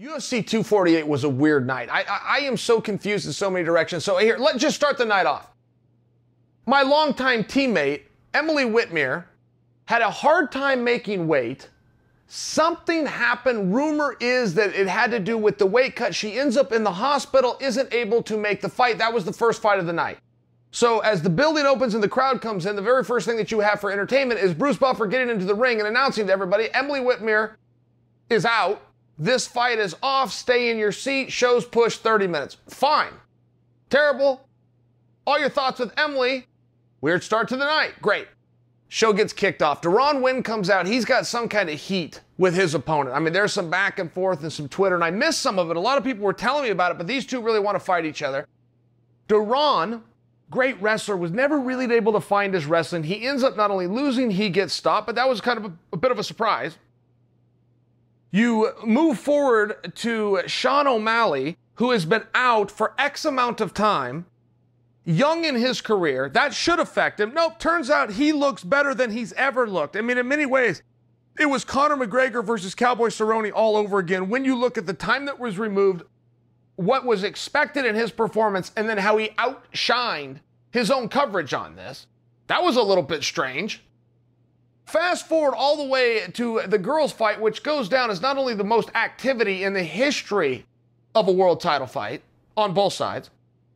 UFC 248 was a weird night. I am so confused in so many directions. So here, let's just start the night off. My longtime teammate, Emily Whitmere, had a hard time making weight. Something happened. Rumor is that it had to do with the weight cut. She ends up in the hospital, isn't able to make the fight. That was the first fight of the night. So as the building opens and the crowd comes in, the very first thing that you have for entertainment is Bruce Buffer getting into the ring and announcing to everybody, Emily Whitmere is out. This fight is off. Stay in your seat. Show's pushed 30 minutes. Fine. Terrible. All your thoughts with Emily. Weird start to the night. Great. Show gets kicked off. Deron Winn comes out. He's got some kind of heat with his opponent. I mean, there's some back and forth and some Twitter, and I missed some of it. A lot of people were telling me about it, but these two really want to fight each other. Deron, great wrestler, was never really able to find his wrestling. He ends up not only losing, he gets stopped, but that was kind of a bit of a surprise. You move forward to Sean O'Malley, who has been out for X amount of time, young in his career. That should affect him. Nope, turns out he looks better than he's ever looked. I mean, in many ways, it was Conor McGregor versus Cowboy Cerrone all over again. When you look at the time that was removed, what was expected in his performance, and then how he outshined his own coverage on this, that was a little bit strange. Fast forward all the way to the girls' fight, which goes down as not only the most activity in the history of a world title fight on both sides,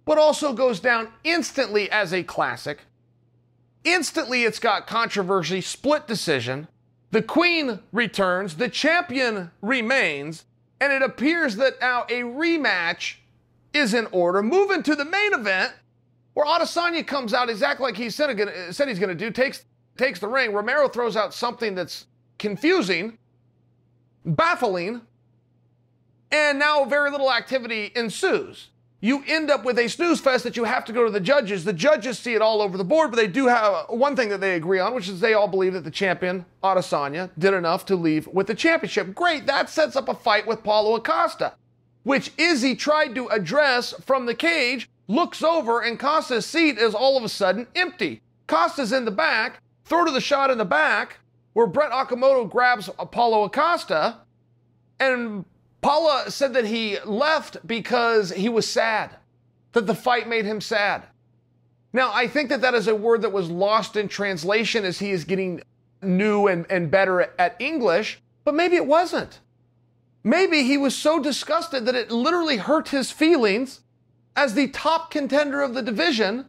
but also goes down instantly as a classic. Instantly, it's got controversy, split decision. The queen returns, the champion remains, and it appears that now a rematch is in order. Moving to the main event, where Adesanya comes out exactly like he said he's going to do, takes the ring. Romero throws out something that's confusing, baffling, and now very little activity ensues. You end up with a snooze fest that you have to go to the judges. The judges see it all over the board, but they do have one thing that they agree on, which is they all believe that the champion, Adesanya, did enough to leave with the championship. Great, that sets up a fight with Paulo Acosta, which Izzy tried to address from the cage, looks over, and Costa's seat is all of a sudden empty. Costa's in the back, throw to the shot in the back, where Brett Okamoto grabs Paulo Acosta, and Paula said that he left because he was sad, that the fight made him sad. Now, I think that that is a word that was lost in translation as he is getting new and better at English, but maybe it wasn't. Maybe he was so disgusted that it literally hurt his feelings as the top contender of the division,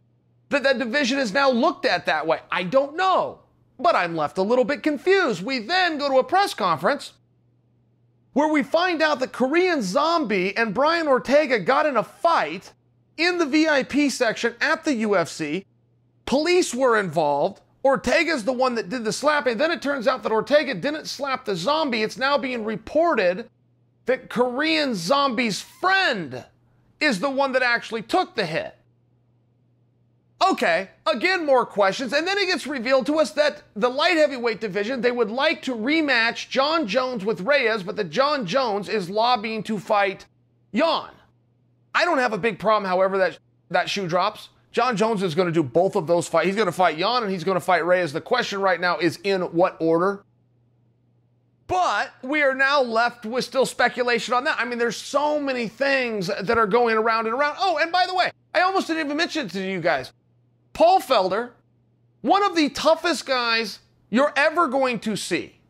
that division is now looked at that way. I don't know, but I'm left a little bit confused. We then go to a press conference where we find out that Korean Zombie and Brian Ortega got in a fight in the VIP section at the UFC. Police were involved. Ortega's the one that did the slapping. Then it turns out that Ortega didn't slap the Zombie. It's now being reported that Korean Zombie's friend is the one that actually took the hit. Okay, again, more questions. And then it gets revealed to us that the light heavyweight division, they would like to rematch John Jones with Reyes, but that John Jones is lobbying to fight Jan. I don't have a big problem, however, that shoe drops. John Jones is going to do both of those fights. He's going to fight Jan and he's going to fight Reyes. The question right now is in what order? But we are now left with still speculation on that. I mean, there's so many things that are going around and around. Oh, and by the way, I almost didn't even mention it to you guys. Paul Felder, one of the toughest guys you're ever going to see,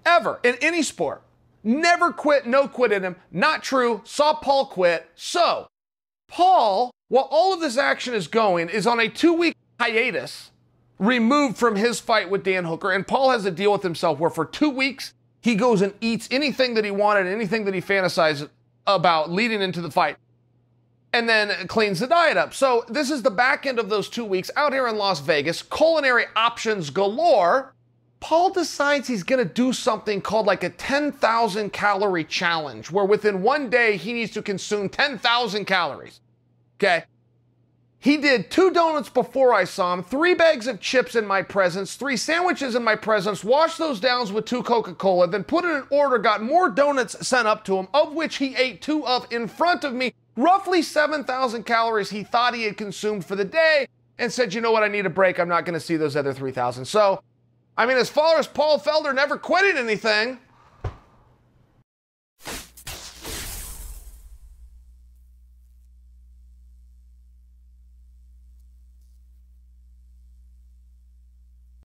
ever, in any sport. Never quit, no quit in him. Not true. Saw Paul quit. So, Paul, while all of this action is going, is on a 2-week hiatus, removed from his fight with Dan Hooker. And Paul has a deal with himself where for 2 weeks, he goes and eats anything that he wanted, anything that he fantasized about leading into the fight, and then cleans the diet up. So this is the back end of those 2 weeks out here in Las Vegas, culinary options galore. Paul decides he's gonna do something called like a 10,000 calorie challenge, where within one day he needs to consume 10,000 calories, okay? He did 2 donuts before I saw him, 3 bags of chips in my presence, 3 sandwiches in my presence, washed those down with 2 Coca-Cola, then put in an order, got more donuts sent up to him, of which he ate 2 of in front of me. Roughly 7,000 calories he thought he had consumed for the day, and said, you know what, I need a break. I'm not going to see those other 3,000. So, I mean, as far as Paul Felder never quitting anything,